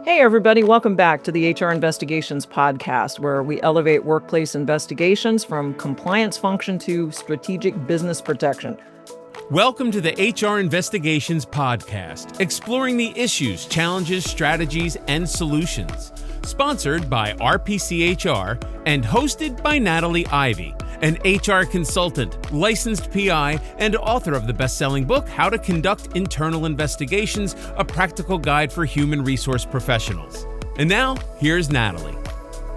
Hey, everybody, welcome back to the HR Investigations podcast, where we elevate workplace investigations from compliance function to strategic business protection. Welcome to the HR Investigations podcast, exploring the issues, challenges, strategies, and solutions. Sponsored by RPCHR and hosted by Natalie Ivy, an HR consultant, licensed PI, and author of the best-selling book, How to Conduct Internal Investigations, a practical guide for human resource professionals. And now, here's Natalie.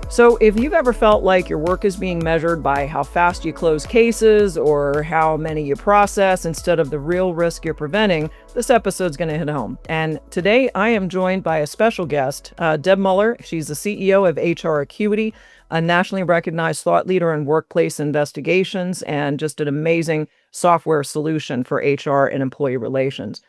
So if you've ever felt like your work is being measured by how fast you close cases or how many you process instead of the real risk you're preventing, this episode's going to hit home. And today I am joined by a special guest, Deb Muller. She's the CEO of HR Acuity, a nationally recognized thought leader in workplace investigations, and just an amazing software solution for HR and employee relations.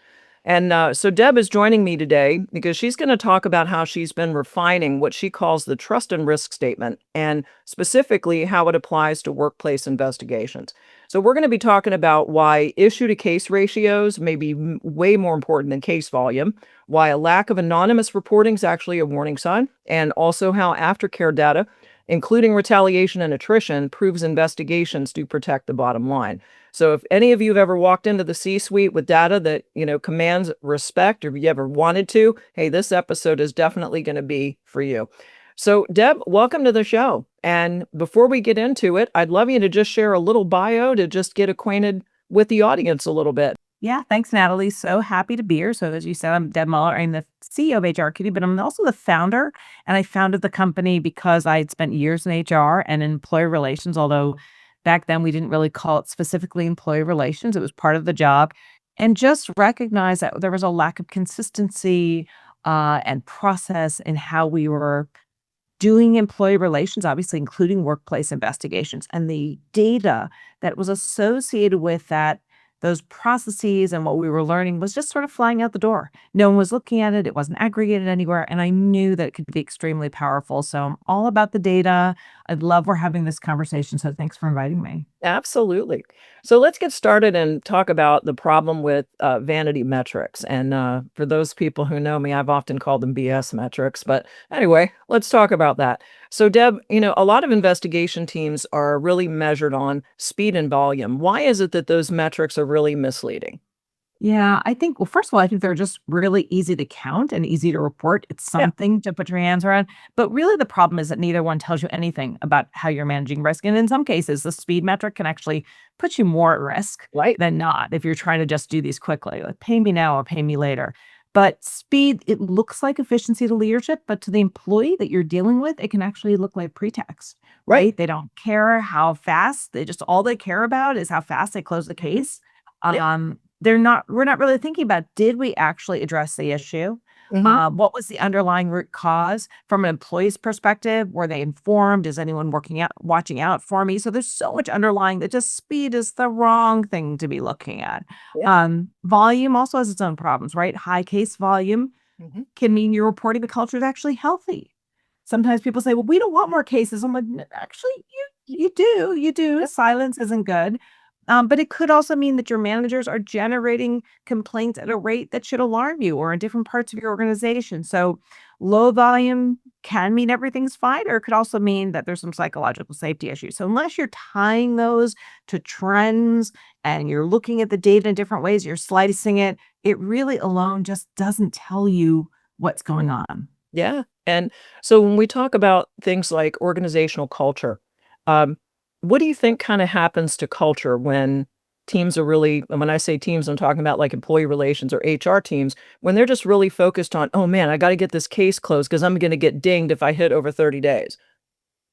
And so Deb is joining me today because she's going to talk about how she's been refining what she calls the trust and risk statement, and specifically how it applies to workplace investigations. So we're going to be talking about why issue to case ratios may be way more important than case volume, why a lack of anonymous reporting is actually a warning sign, and also how aftercare data, including retaliation and attrition, proves investigations do protect the bottom line. So if any of you have ever walked into the C-suite with data that, commands respect, or if you ever wanted to, hey, this episode is definitely going to be for you. So Deb, welcome to the show. And before we get into it, I'd love you to just share a little bio to just get acquainted with the audience a little bit. Yeah, thanks, Natalie. So happy to be here. So as you said, I'm Deb Muller. I'm the CEO of HR Acuity, but I'm also the founder. And I founded the company because I had spent years in HR and in employee relations, although back then we didn't really call it specifically employee relations. It was part of the job. And just recognize that there was a lack of consistency and process in how we were doing employee relations, obviously including workplace investigations. And the data that was associated with that, those processes and what we were learning was just sort of flying out the door. No one was looking at it. It wasn't aggregated anywhere. And I knew that it could be extremely powerful. So I'm all about the data. I love we're having this conversation. So thanks for inviting me. Absolutely. So let's get started and talk about the problem with Vanity Metrics. And for those people who know me, I've often called them BS metrics. But anyway, let's talk about that. So Deb, a lot of investigation teams are really measured on speed and volume. Why is it that those metrics are really misleading? Yeah, I think, well, first of all, I think they're just really easy to count and easy to report. It's something to put your hands around. But really, the problem is that neither one tells you anything about how you're managing risk. And in some cases, the speed metric can actually put you more at risk than not if you're trying to just do these quickly, like pay me now or pay me later. But speed, it looks like efficiency to leadership, but to the employee that you're dealing with, it can actually look like pretext, right? They don't care how fast, all they care about is how fast they close the case. We're not really thinking about, did we actually address the issue? What was the underlying root cause from an employee's perspective? Were they informed? Is anyone watching out for me? So there's so much underlying that just speed is the wrong thing to be looking at. Volume also has its own problems, right? High case volume can mean you're reporting the culture is actually healthy. Sometimes people say, well, we don't want more cases. I'm like, actually, you do. Silence isn't good. But it could also mean that your managers are generating complaints at a rate that should alarm you or in different parts of your organization. So low volume can mean everything's fine, or it could also mean that there's some psychological safety issues. So unless you're tying those to trends and you're looking at the data in different ways, you're slicing it, it really alone just doesn't tell you what's going on. Yeah. And so when we talk about things like organizational culture, what do you think kind of happens to culture when teams are really, and when I say teams, I'm talking about like employee relations or HR teams, when they're just really focused on, oh man, I got to get this case closed because I'm going to get dinged if I hit over 30 days.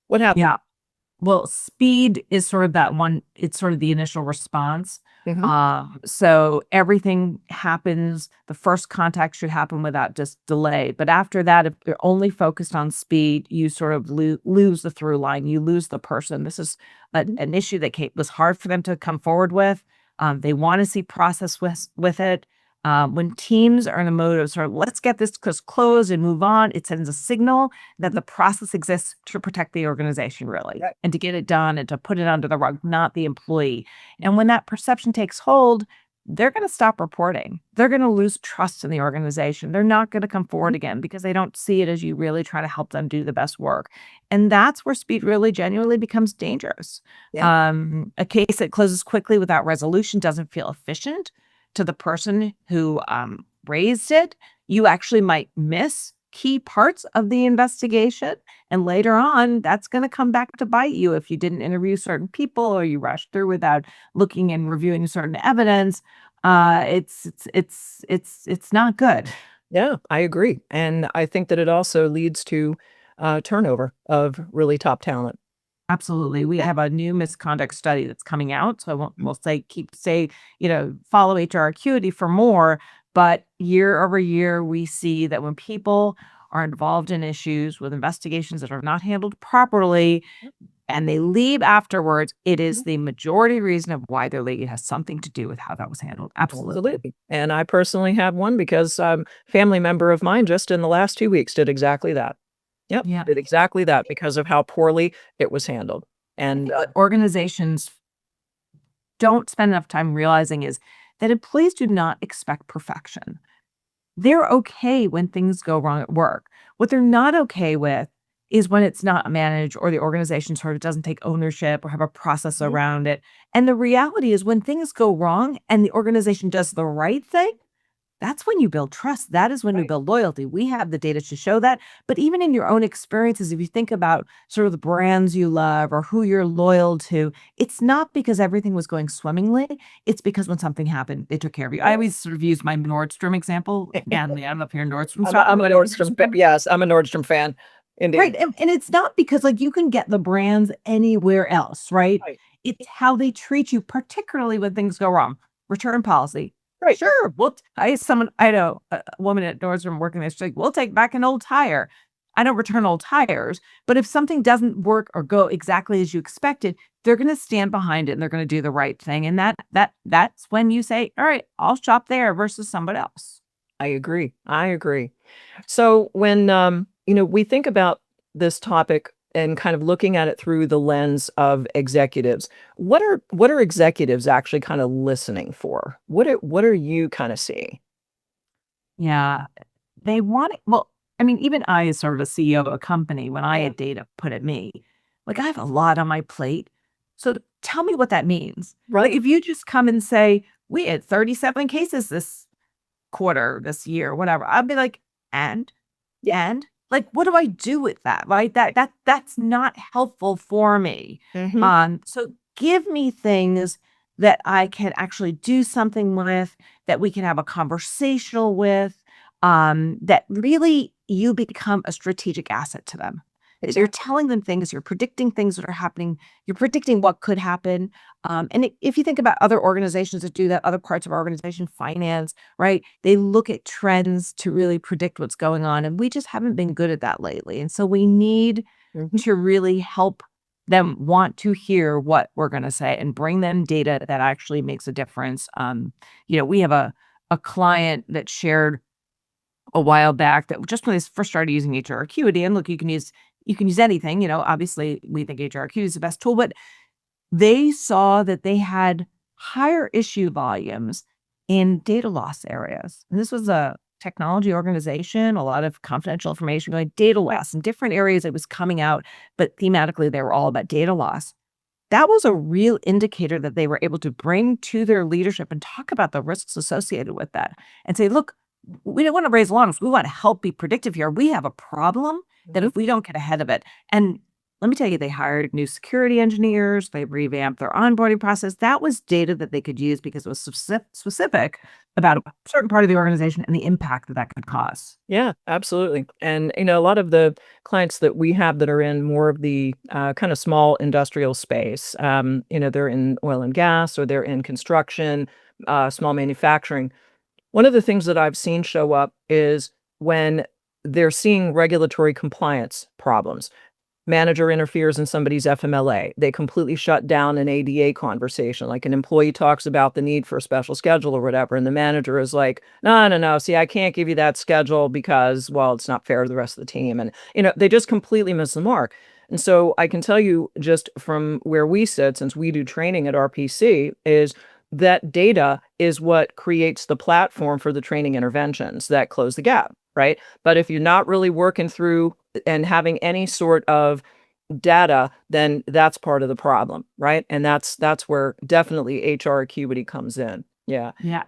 What happens? Yeah. Well, speed is sort of that one, it's sort of the initial response. So everything happens, the first contact should happen without just delay. But after that, if you're only focused on speed, you sort of lose the through line, you lose the person. This is an issue that was hard for them to come forward with. They want to see process with it. When teams are in a mode of sort of, let's get this closed and move on, it sends a signal that the process exists to protect the organization, really, and to get it done and to put it under the rug, not the employee. And when that perception takes hold, they're going to stop reporting. They're going to lose trust in the organization. They're not going to come forward again because they don't see it as you really try to help them do the best work. And that's where speed really genuinely becomes dangerous. Yeah. A case that closes quickly without resolution doesn't feel efficient to the person who raised it. You actually might miss key parts of the investigation. And later on, that's going to come back to bite you if you didn't interview certain people or you rushed through without looking and reviewing certain evidence. It's not good. Yeah, I agree. And I think that it also leads to turnover of really top talent. Absolutely. We have a new misconduct study that's coming out. So I won't, we'll follow HR Acuity for more. But year over year, we see that when people are involved in issues with investigations that are not handled properly and they leave afterwards, it is the majority reason of why they're leaving. It has something to do with how that was handled. Absolutely. And I personally have one because family member of mine just in the last 2 weeks did exactly that. Yep, Yeah. did exactly that because of how poorly it was handled. And Organizations don't spend enough time realizing is that employees do not expect perfection. They're okay when things go wrong at work. What they're not okay with is when it's not managed or the organization sort of doesn't take ownership or have a process around it. And the reality is when things go wrong and the organization does the right thing, that's when you build trust. That is when you build loyalty. We have the data to show that. But even in your own experiences, if you think about sort of the brands you love or who you're loyal to, it's not because everything was going swimmingly. It's because when something happened, they took care of you. I always sort of use my Nordstrom example. And I'm up here in Nordstrom. I'm a Nordstrom fan. Yes, I'm a Nordstrom fan. Indeed. Right. And it's not because like you can get the brands anywhere else, right? Right. It's how they treat you, particularly when things go wrong. Return policy. Right. Sure. I had a woman at Nordstrom working there. She's like, we'll take back an old tire. I don't return old tires, but if something doesn't work or go exactly as you expected, they're going to stand behind it and they're going to do the right thing. And that's when you say, all right, I'll shop there versus somebody else. I agree. I agree. So when we think about this topic and kind of looking at it through the lens of executives, what are executives actually kind of listening for? What are you kind of seeing? Yeah. They want it. Well, I mean, even I, as sort of a CEO of a company, when I had data put at me, like I have a lot on my plate. So tell me what that means. Like Right. if you just come and say, we had 37 cases this quarter, this year, whatever, I'd be like, and? And? Like, what do I do with that? Right? That's not helpful for me. So give me things that I can actually do something with, that we can have a conversational with, that really you become a strategic asset to them. So you're telling them things, you're predicting things that are happening, you're predicting what could happen. If you think about other organizations that do that, other parts of our organization, finance, right? They look at trends to really predict what's going on. And we just haven't been good at that lately. And so we need to really help them want to hear what we're going to say and bring them data that actually makes a difference. We have a client that shared a while back that just when they first started using HR Acuity, and look, you can use anything, obviously we think HR Acuity is the best tool, but they saw that they had higher issue volumes in data loss areas. And this was a technology organization, a lot of confidential information going data loss in different areas. It was coming out, but thematically they were all about data loss. That was a real indicator that they were able to bring to their leadership and talk about the risks associated with that and say, look, we don't want to raise alarms. We want to help be predictive here. We have a problem that if we don't get ahead of it. And let me tell you, they hired new security engineers. They revamped their onboarding process. That was data that they could use because it was specific about a certain part of the organization and the impact that could cause. Yeah, absolutely. And a lot of the clients that we have that are in more of the kind of small industrial space, they're in oil and gas or they're in construction, small manufacturing. One of the things that I've seen show up is when they're seeing regulatory compliance problems. Manager interferes in somebody's FMLA. They completely shut down an ADA conversation. Like an employee talks about the need for a special schedule or whatever, and the manager is like, no, no, no. See, I can't give you that schedule because, well, it's not fair to the rest of the team. And, they just completely miss the mark. And so I can tell you just from where we sit, since we do training at RPC, is that data is what creates the platform for the training interventions that close the gap, right? But if you're not really working through and having any sort of data, then that's part of the problem, right? And that's where definitely HR Acuity comes in. Yeah. Yeah.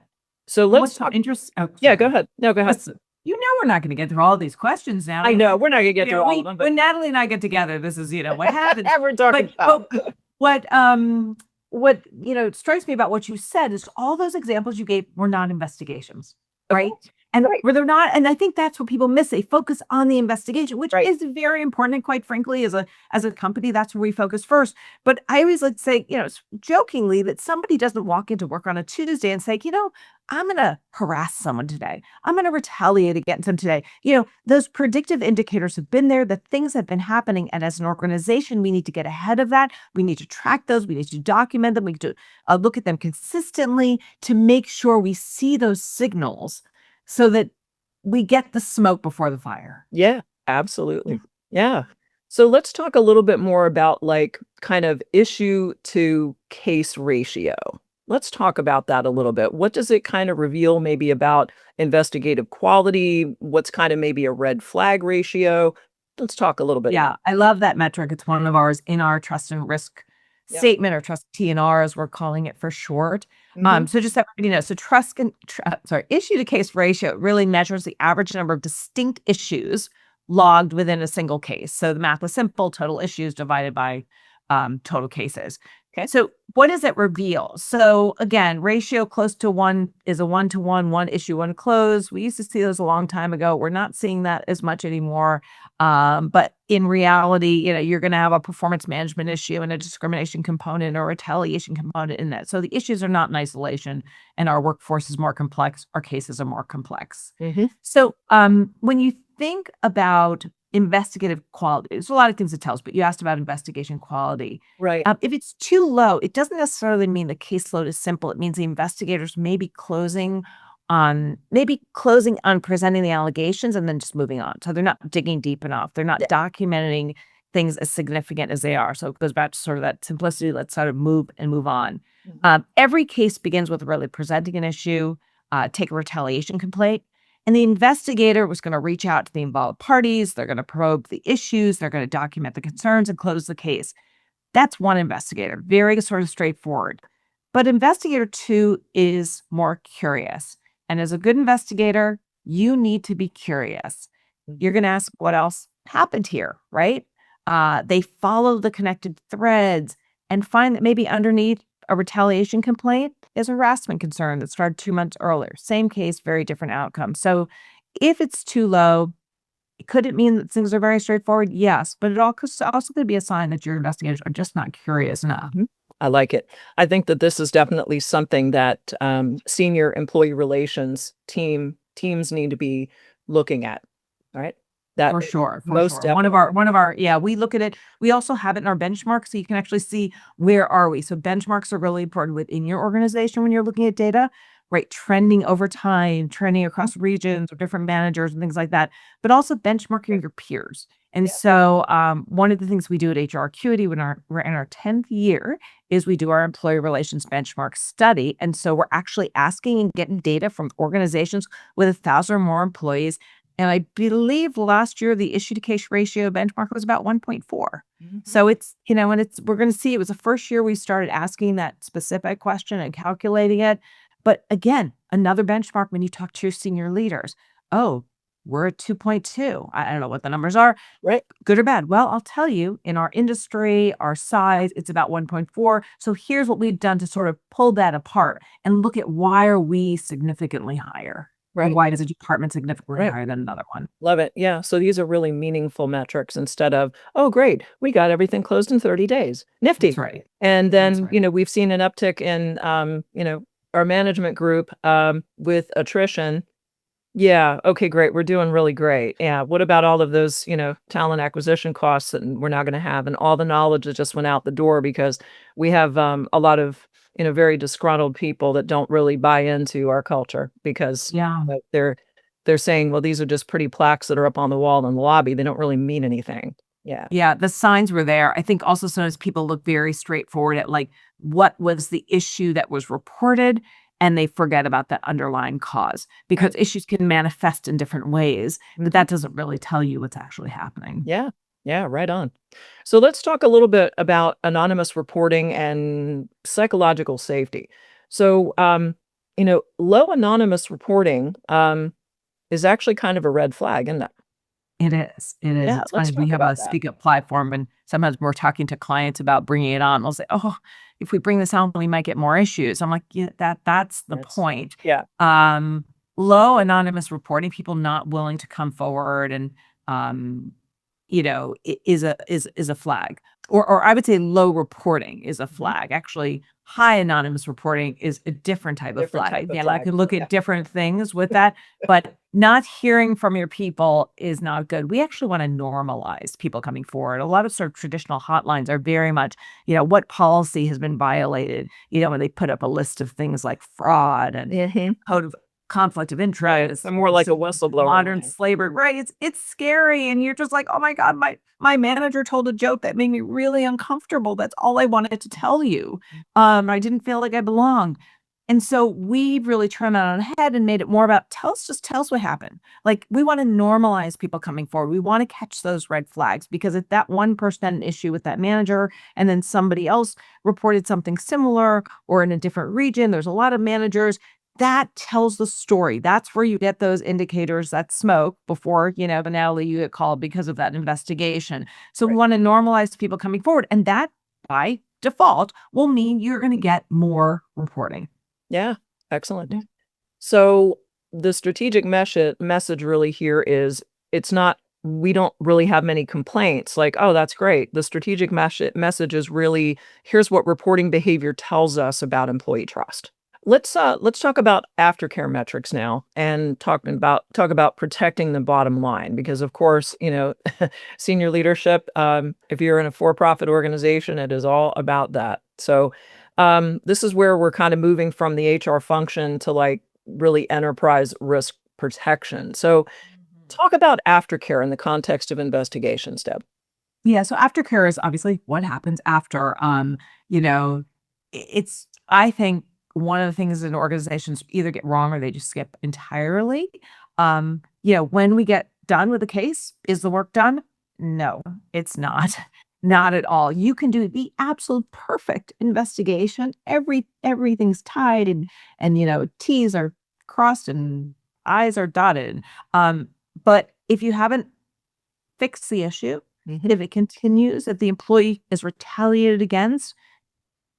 So And let's what's so talk. interesting? Oh, Yeah, go sorry. ahead. No, go ahead. Listen, we're not going to get through all these questions now. I know we're not gonna get You through know, all of them, but when Natalie and I get together, this is, what happens. we're talking But about. what strikes me about what you said is all those examples you gave were not investigations, Of right? course. And Right. where they're not, and I think that's what people miss. They focus on the investigation, which Right. is very important. And quite frankly, as a company, that's where we focus first. But I always like to say, jokingly, that somebody doesn't walk into work on a Tuesday and say, I'm going to harass someone today. I'm going to retaliate against them today. Those predictive indicators have been there. The things have been happening. And as an organization, we need to get ahead of that. We need to track those. We need to document them. We need to look at them consistently to make sure we see those signals so that we get the smoke before the fire. Yeah, absolutely. Yeah. So let's talk a little bit more about like kind of issue to case ratio. Let's talk about that a little bit. What does it kind of reveal maybe about investigative quality? What's kind of maybe a red flag ratio? Let's talk a little bit Yeah, about. I love that metric. It's one of ours in our trust and risk Yep. statement, or trust T&R as we're calling it for short. Mhm. So just so everybody knows, so issue to case ratio really measures the average number of distinct issues logged within a single case. So the math was simple: total issues divided by total cases. Okay. So what does it reveal? So again, ratio close to one is a 1-to-1, one issue, one close. We used to see those a long time ago. We're not seeing that as much anymore. But in reality, you're going to have a performance management issue and a discrimination component or retaliation component in that. So the issues are not in isolation, and our workforce is more complex. Our cases are more complex. Mhm. So when you think about investigative quality, there's a lot of things it tells, but you asked about investigation quality. Right. If it's too low, it doesn't necessarily mean the caseload is simple. It means the investigators may be closing on presenting the allegations and then just moving on. So they're not digging deep enough. They're not documenting things as significant as they are. So it goes back to sort of that simplicity. Let's sort of move on. Every case begins with really presenting an issue, take a retaliation complaint. And the investigator was going to reach out to the involved parties. They're going to probe the issues. They're going to document the concerns and close the case. That's one investigator, very sort of straightforward. But investigator 2 is more curious. And as a good investigator, you need to be curious. You're going to ask what else happened here, right? They follow the connected threads and find that maybe underneath a retaliation complaint is a harassment concern that started 2 months earlier. Same case, very different outcome. So if it's too low, could it mean that things are very straightforward? Yes, but it also could be a sign that your investigators are just not curious enough. I like it. I think that this is definitely something that senior employee relations teams need to be looking at. All right. That For sure, for most sure. One of our, yeah, we look at it. We also have it in our benchmarks, so you can actually see where are we. So benchmarks are really important within your organization when you're looking at data, right? Trending over time, trending across regions or different managers and things like that, but also benchmarking your peers. And so one of the things we do at HR Acuity when we're in our 10th year is we do our employee relations benchmark study. And so we're actually asking and getting data from organizations with 1,000 or more employees. And I believe last year, the issue to case ratio benchmark was about 1.4. So it's, we're going to see, it was the first year we started asking that specific question and calculating it. But again, another benchmark when you talk to your senior leaders. Oh, we're at 2.2. I don't know what the numbers are. Right. Good or bad? Well, I'll tell you, in our industry, our size, it's about 1.4. So here's what we've done to sort of pull that apart and look at why are we significantly higher? Right. And why is a department significantly Right. higher than another one? Love it. Yeah. So these are really meaningful metrics instead of, oh, great, we got everything closed in 30 days. Nifty. That's right. And That's then, right. we've seen an uptick in, our management group with attrition. Yeah. Okay, great. We're doing really great. Yeah. What about all of those, talent acquisition costs that we're now going to have and all the knowledge that just went out the door because we have a lot of, very disgruntled people that don't really buy into our culture because Yeah. they're saying, well, these are just pretty plaques that are up on the wall in the lobby. They don't really mean anything. Yeah. Yeah, the signs were there. I think also sometimes people look very straightforward at like what was the issue that was reported, and they forget about the underlying cause because issues can manifest in different ways, but that doesn't really tell you what's actually happening. Yeah. Yeah, right on. So let's talk a little bit about anonymous reporting and psychological safety. So, low anonymous reporting is actually kind of a red flag, isn't it? It is. It is. Yeah, It's let's funny. We talk have a about that. speak up platform, and sometimes we're talking to clients about bringing it on. They'll say, "Oh, if we bring this on, we might get more issues." I'm like, "Yeah, that's the That's point." yeah, Um, Low anonymous reporting, people not willing to come forward and um, is a flag. Or I would say low reporting is a mhm, flag. Actually, high anonymous reporting is a different type of different flag. type of Again, I flag. could look Yeah, at different things with that, but not hearing from your people is not good. We actually want to normalize people coming forward. A lot of sort of traditional hotlines are very much, what policy has been violated, when they put up a list of things like fraud and mhm, code of conflict of right. interest, So more like a whistleblower modern line. slavery, right? It's scary, and you're just like, oh my God, my manager told a joke that made me really uncomfortable. That's all I wanted to tell you. I didn't feel like I belonged. And so we really turned that on its head and made it more about tell us what happened. Like we want to normalize people coming forward. We want to catch those red flags because if that one person had an issue with that manager and then somebody else reported something similar or in a different region, there's a lot of managers that tells the story. That's where you get those indicators that smoke before, Natalie, you get called because of that investigation. So we Right. want to normalize people coming forward. And that by default will mean you're going to get more reporting. Yeah, excellent. Yeah. So the strategic message really here is it's not we don't really have many complaints like, oh, that's great. The strategic message is really here's what reporting behavior tells us about employee trust. Let's talk about aftercare metrics now and talk about protecting the bottom line because of course, senior leadership, if you're in a for-profit organization, it is all about that. So this is where we're kind of moving from the HR function to like really enterprise risk protection. So talk about aftercare in the context of investigations, Deb. Yeah, so aftercare is obviously what happens after. You know, it's I think one of the things that organizations either get wrong or they just skip entirely. When we get done with the case, is the work done? No, it's not. Not at all. You can do the absolute perfect investigation. Everything's tied and T's are crossed and I's are dotted. But if you haven't fixed the issue, Mhm. if it continues, if the employee is retaliated against,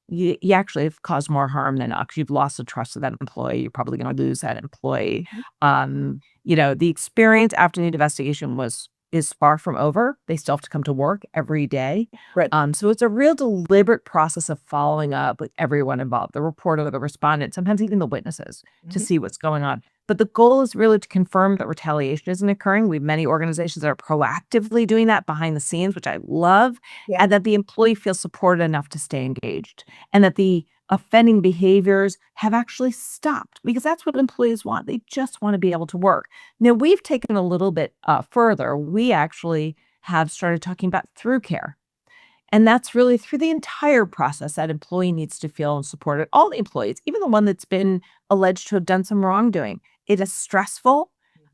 you actually have caused more harm than not 'cause you've lost the trust of that employee. You're probably gonna lose that employee. The experience after the investigation is far from over. They still have to come to work every day. Right. So it's a real deliberate process of following up with everyone involved, the reporter, the respondent, sometimes even the witnesses to Mhm. see what's going on. But the goal is really to confirm that retaliation isn't occurring. We have many organizations that are proactively doing that behind the scenes, which I love, Yeah. and that the employee feels supported enough to stay engaged and that the offending behaviors have actually stopped because that's what employees want. They just want to be able to work. Now, we've taken a little bit further. We actually have started talking about through care. And that's really through the entire process that employee needs to feel supported. All the employees, even the one that's been alleged to have done some wrongdoing. It is stressful.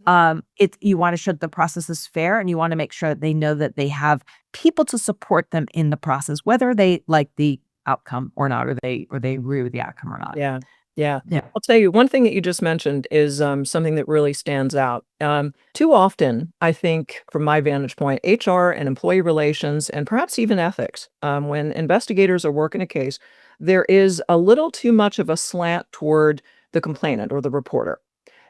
You want to show that the process is fair and you want to make sure that they know that they have people to support them in the process, whether they like the outcome or not, or they agree with the outcome or not. Yeah. Yeah. Yeah. I'll tell you one thing that you just mentioned is something that really stands out. Too often, I think, from my vantage point, HR and employee relations, and perhaps even ethics, when investigators are working a case, there is a little too much of a slant toward the complainant or the reporter.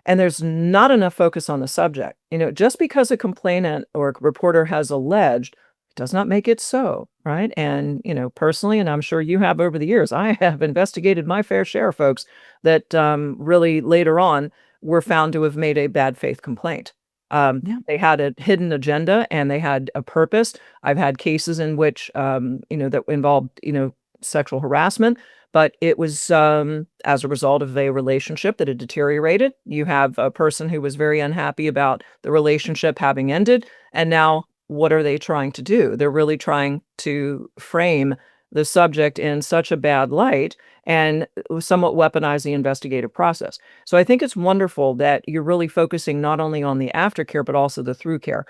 And there's not enough focus on the subject. Just because a complainant or a reporter has alleged does not make it so, right? And, personally, and I'm sure you have over the years, I have investigated my fair share of folks that really later on were found to have made a bad faith complaint. Yeah. They had a hidden agenda and they had a purpose. I've had cases in which, that involved, sexual harassment, but it was as a result of a relationship that had deteriorated. You have a person who was very unhappy about the relationship having ended. And now what are they trying to do? They're really trying to frame the subject in such a bad light and somewhat weaponize the investigative process. So I think it's wonderful that you're really focusing not only on the aftercare, but also the through care.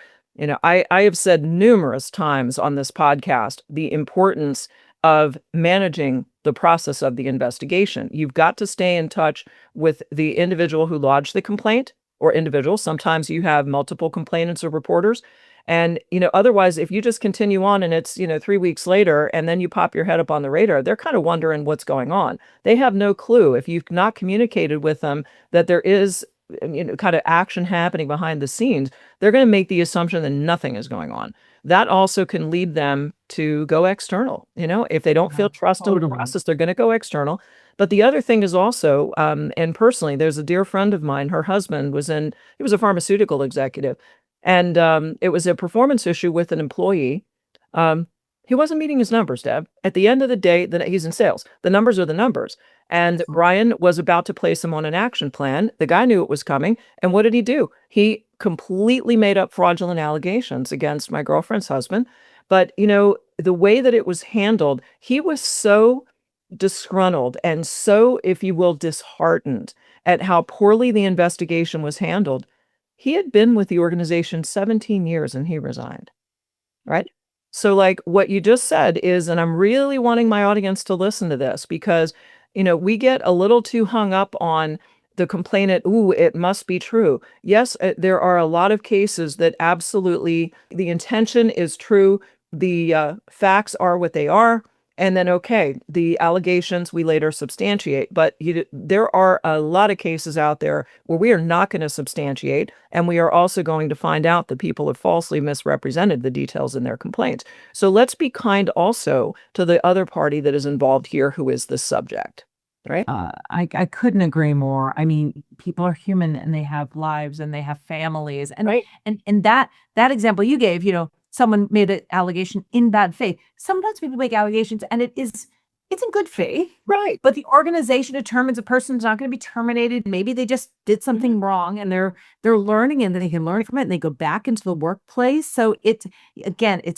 I have said numerous times on this podcast the importance of managing the process of the investigation. You've got to stay in touch with the individual who lodged the complaint or individuals. Sometimes you have multiple complainants or reporters. And, otherwise, if you just continue on and it's, 3 weeks later and then you pop your head up on the radar, they're kind of wondering what's going on. They have no clue if you've not communicated with them that there is, kind of action happening behind the scenes. They're going to make the assumption that nothing is going on. That also can lead them to go external. If they don't feel trust in the Totally. process, they're going to go external. But the other thing is also, and personally, there's a dear friend of mine, her husband he was a pharmaceutical executive. And it was a performance issue with an employee. He wasn't meeting his numbers, Deb. At the end of the day, he's in sales. The numbers are the numbers. And Brian was about to place him on an action plan. The guy knew it was coming. And what did he do? He completely made up fraudulent allegations against my girlfriend's husband. But, the way that it was handled, he was so disgruntled and so, if you will, disheartened at how poorly the investigation was handled. He had been with the organization 17 years and he resigned, right? So, like what you just said is, and I'm really wanting my audience to listen to this because, we get a little too hung up on the complainant, ooh, it must be true. Yes, there are a lot of cases that absolutely the intention is true. The facts are what they are. And then, okay, the allegations we later substantiate. But there are a lot of cases out there where we are not going to substantiate. And we are also going to find out that people have falsely misrepresented the details in their complaints. So let's be kind also to the other party that is involved here, who is the subject, right? I couldn't agree more. I mean, people are human and they have lives and they have families. And Right. and that example you gave, someone made an allegation in bad faith. Sometimes people make allegations and it's in good faith, Right. but the organization determines a person's not going to be terminated. Maybe they just did something wrong and they're learning and then they can learn from it and they go back into the workplace. So it's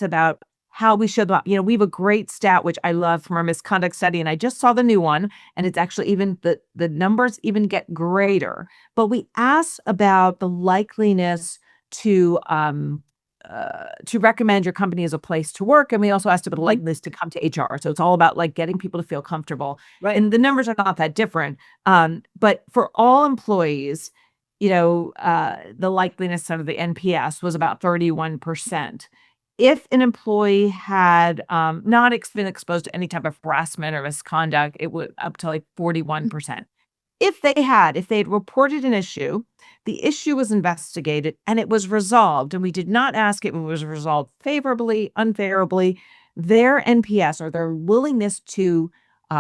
about how we show them up. We have a great stat, which I love from our misconduct study, and I just saw the new one, and it's actually even the numbers even get greater. But we asked about the likeliness to recommend your company as a place to work. And we also asked about the likeliness to come to HR. So it's all about like getting people to feel comfortable. Right. And the numbers are not that different. But for all employees, the likeliness of the NPS was about 31%. If an employee had not been exposed to any type of harassment or misconduct, it would up to like 41%. If they had reported an issue, the issue was investigated and it was resolved, and we did not ask it, it was resolved favorably, unfavorably, their NPS or their willingness to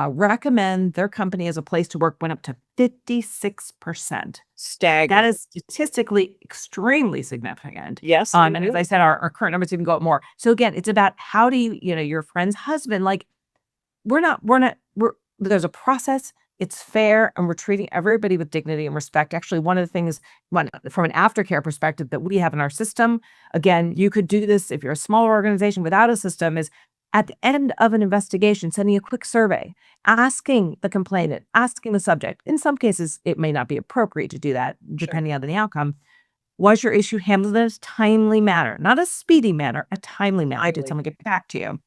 recommend their company as a place to work went up to 56%. Staggering. That is statistically extremely significant. Yes. And as I said, our current numbers even go up more. So again, it's about how do you, your friend's husband, like there's a process. It's fair, and we're treating everybody with dignity and respect. Actually, one of the things from an aftercare perspective that we have in our system, again, you could do this if you're a smaller organization without a system, is at the end of an investigation, sending a quick survey, asking the complainant, asking the subject. In some cases, it may not be appropriate to do that, depending on the outcome. Was your issue handled in a timely manner? Not a speedy manner, a timely manner. Did someone get back to you?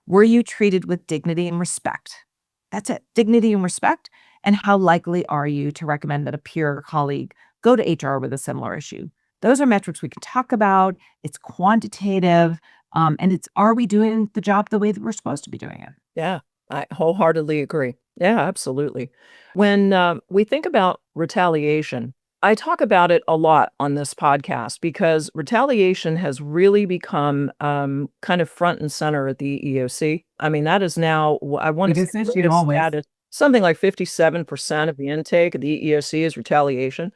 Were you treated with dignity and respect? That's it. Dignity and respect. And how likely are you to recommend that a peer or colleague go to HR with a similar issue? Those are metrics we can talk about. It's quantitative. And it's, are we doing the job the way that we're supposed to be doing it? Yeah, I wholeheartedly agree. Yeah, absolutely. When we think about retaliation, I talk about it a lot on this podcast because retaliation has really become kind of front and center at the EEOC. I mean, that is now, I want to say something like 57% of the intake of the EEOC is retaliation.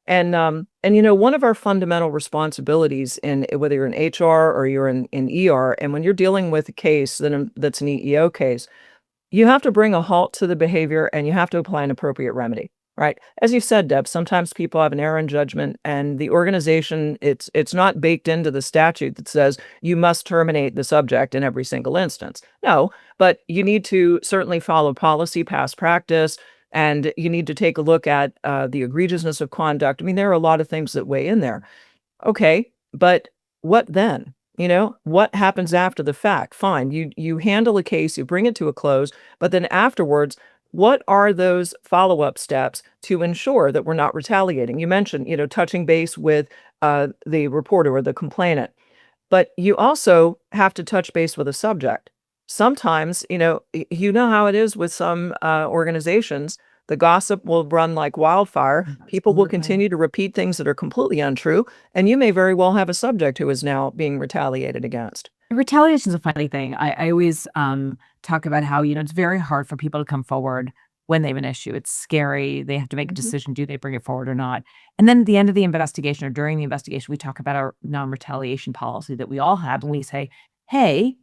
And one of our fundamental responsibilities in whether you're in HR or you're in ER, and when you're dealing with a case that's an EEO case, you have to bring a halt to the behavior and you have to apply an appropriate remedy, Right. As you said, Deb, sometimes people have an error in judgment and the organization, it's not baked into the statute that says you must terminate the subject in every single instance. No, but you need to certainly follow policy, past practice, and you need to take a look at the egregiousness of conduct. I mean, there are a lot of things that weigh in there. Okay, but what then? What happens after the fact? Fine, you handle a case, you bring it to a close, but then afterwards, what are those follow-up steps to ensure that we're not retaliating? You mentioned, touching base with the reporter or the complainant. But you also have to touch base with a subject. Sometimes, you know how it is with some organizations. The gossip will run like wildfire. People will Absolutely. continue to repeat things that are completely untrue, and you may very well have a subject who is now being retaliated against. Retaliation is a funny thing. I always talk about how, it's very hard for people to come forward when they have an issue. It's scary. They have to make a Mhm. decision. Do they bring it forward or not? And then at the end of the investigation or during the investigation, we talk about our non-retaliation policy that we all have. And we say, hey,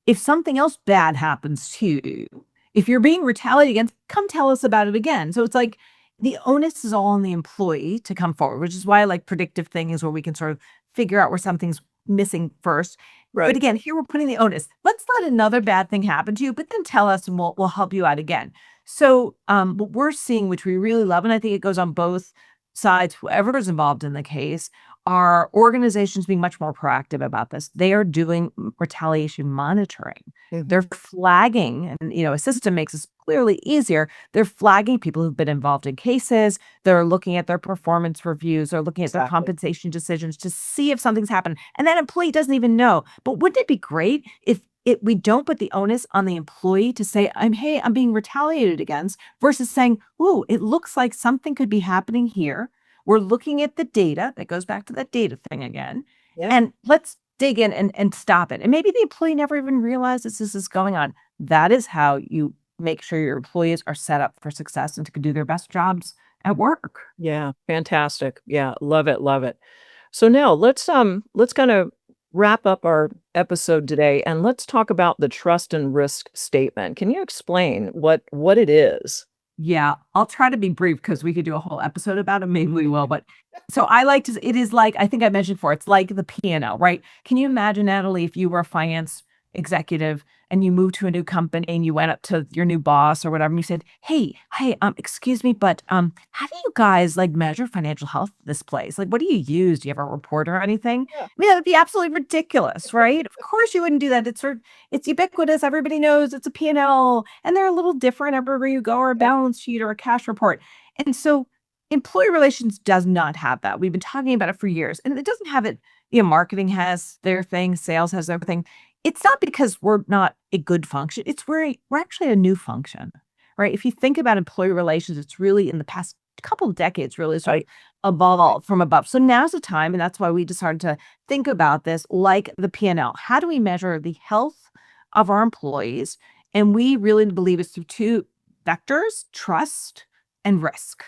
if something else bad happens to you, if you're being retaliated against, come tell us about it again. So it's like the onus is all on the employee to come forward, which is why I like predictive things where we can sort of figure out where something's missing first. But Right. again, here we're putting the onus. Let's let another bad thing happen to you, but then tell us and we'll help you out again. So what we're seeing, which we really love, and I think it goes on both sides, whoever is involved in the case, are organizations being much more proactive about this. They are doing retaliation monitoring. They're Mhm. flagging, and a system makes this clearly easier. They're flagging people who've been involved in cases. They're looking at their performance reviews. They're looking at their Exactly. compensation decisions to see if something's happened. And that employee doesn't even know. But wouldn't it be great if we don't put the onus on the employee to say, I'm being retaliated against, versus saying, ooh, it looks like something could be happening here. We're looking at the data. That goes back to that data thing again. Yeah. And let's dig in and stop it. And maybe the employee never even realizes this is going on. That is how you make sure your employees are set up for success and to do their best jobs at work. Yeah. Fantastic. Yeah. Love it. Love it. So now let's kind of wrap up our episode today and let's talk about the trust and risk statement. Can you explain what it is? Yeah, I'll try to be brief because we could do a whole episode about it. Maybe we will, but so I like to. It is like I think I mentioned before. It's like the P&L, right? Can you imagine, Natalie, if you were a finance executive and you moved to a new company and you went up to your new boss or whatever, and you said, "Hey, excuse me, but how do you guys like measure financial health of this place? Like, what do you use? Do you have a report or anything?" Yeah. I mean, that would be absolutely ridiculous, right? Of course, you wouldn't do that. It's ubiquitous. Everybody knows it's a P&L, and they're a little different everywhere you go, or a Yeah. balance sheet or a cash report. And so employee relations does not have that. We've been talking about it for years, and it doesn't have it. Marketing has their thing, sales has their thing. It's not because we're not a good function. It's we're actually a new function, right? If you think about employee relations, it's really in the past couple of decades really sort Right. of evolved from above. So now's the time, and that's why we decided to think about this like the P&L. How do we measure the health of our employees? And we really believe it's through two vectors: trust and risk.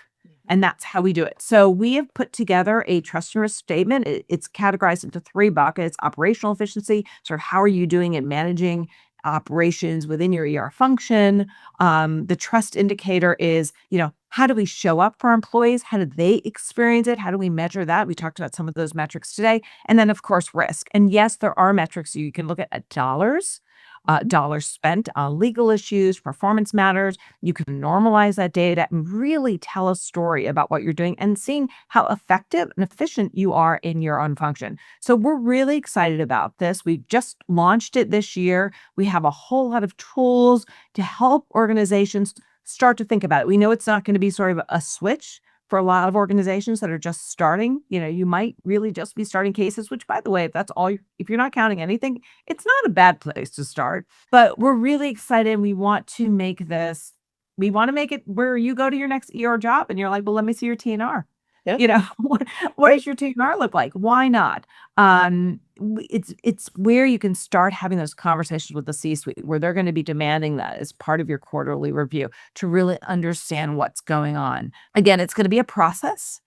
And that's how we do it. So we have put together a trust and risk statement. It's categorized into three buckets: operational efficiency, sort of how are you doing at managing operations within your ER function. The trust indicator is, how do we show up for our employees? How do they experience it? How do we measure that? We talked about some of those metrics today. And then, of course, risk. And yes, there are metrics you can look at dollars. Mhm. Dollars spent on legal issues, performance matters. You can normalize that data and really tell a story about what you're doing and seeing how effective and efficient you are in your own function. So we're really excited about this. We just launched it this year. We have a whole lot of tools to help organizations start to think about it. We know it's not going to be sort of a switch for a lot of organizations that are just starting. You might really just be starting cases, which, by the way, if that's all, if you're not counting anything, it's not a bad place to start. But we're really excited. We want to make this, we want to make it where you go to your next job and you're like, well, let me see your TNR. Yeah. What does your TNR look like? Why not? It's where you can start having those conversations with the C-suite, where they're going to be demanding that as part of your quarterly review to really understand what's going on. Again, it's going to be a process.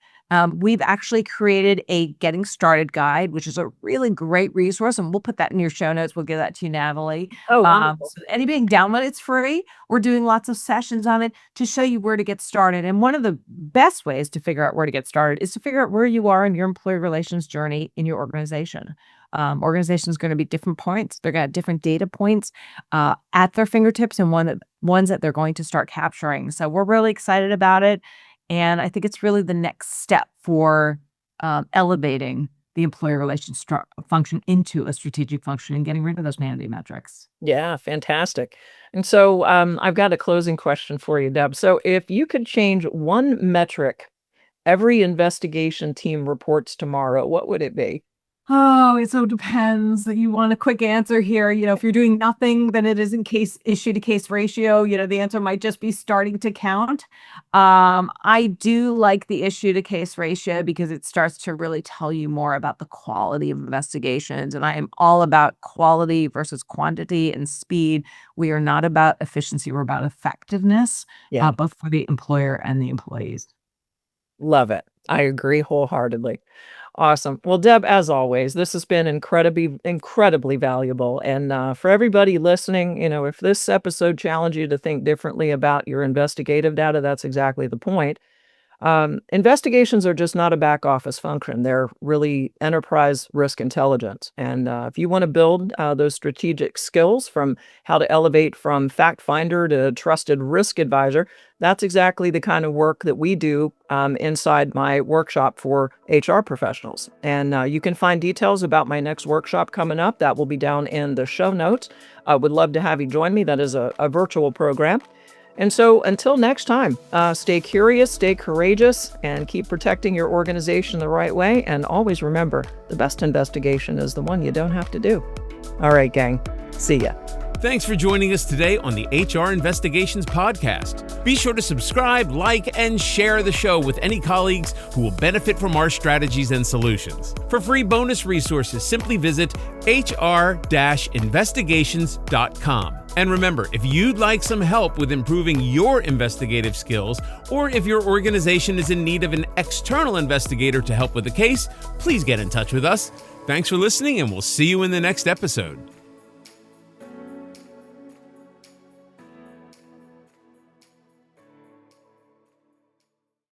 We've actually created a getting started guide, which is a really great resource. And we'll put that in your show notes. We'll give that to you, Natalie. Oh, wonderful. So anybody can download it. It's free. We're doing lots of sessions on it to show you where to get started. And one of the best ways to figure out where to get started is to figure out where you are in your employee relations journey in your organization. Organizations going to be different points. They're going to have different data points at their fingertips and ones that they're going to start capturing. So we're really excited about it. And I think it's really the next step for elevating the employee relations function into a strategic function and getting rid of those vanity metrics. Yeah, fantastic. And so I've got a closing question for you, Deb. So if you could change one metric every investigation team reports tomorrow, what would it be? Oh, it so depends. You want a quick answer here. If you're doing nothing, then it is in case issue to case ratio. The answer might just be starting to count. I do like the issue to case ratio because it starts to really tell you more about the quality of investigations. And I am all about quality versus quantity and speed. We are not about efficiency. We're about effectiveness, Yeah, both for the employer and the employees. love it. I agree wholeheartedly. Awesome. Well, Deb, as always, this has been incredibly valuable. And for everybody listening, if this episode challenged you to think differently about your investigative data, that's exactly the point. Investigations are just not a back office function. They're really enterprise risk intelligence. And if you want to build those strategic skills from how to elevate from fact finder to trusted risk advisor, that's exactly the kind of work that we do inside my workshop for HR professionals. And you can find details about my next workshop coming up. That will be down in the show notes. I would love to have you join me. That is a virtual program. And so until next time, stay curious, stay courageous, and keep protecting your organization the right way. And always remember, the best investigation is the one you don't have to do. All right, gang. See ya. Thanks for joining us today on the HR Investigations Podcast. Be sure to subscribe, like, and share the show with any colleagues who will benefit from our strategies and solutions. For free bonus resources, simply visit hr-investigations.com. And remember, if you'd like some help with improving your investigative skills, or if your organization is in need of an external investigator to help with the case, please get in touch with us. Thanks for listening, and we'll see you in the next episode.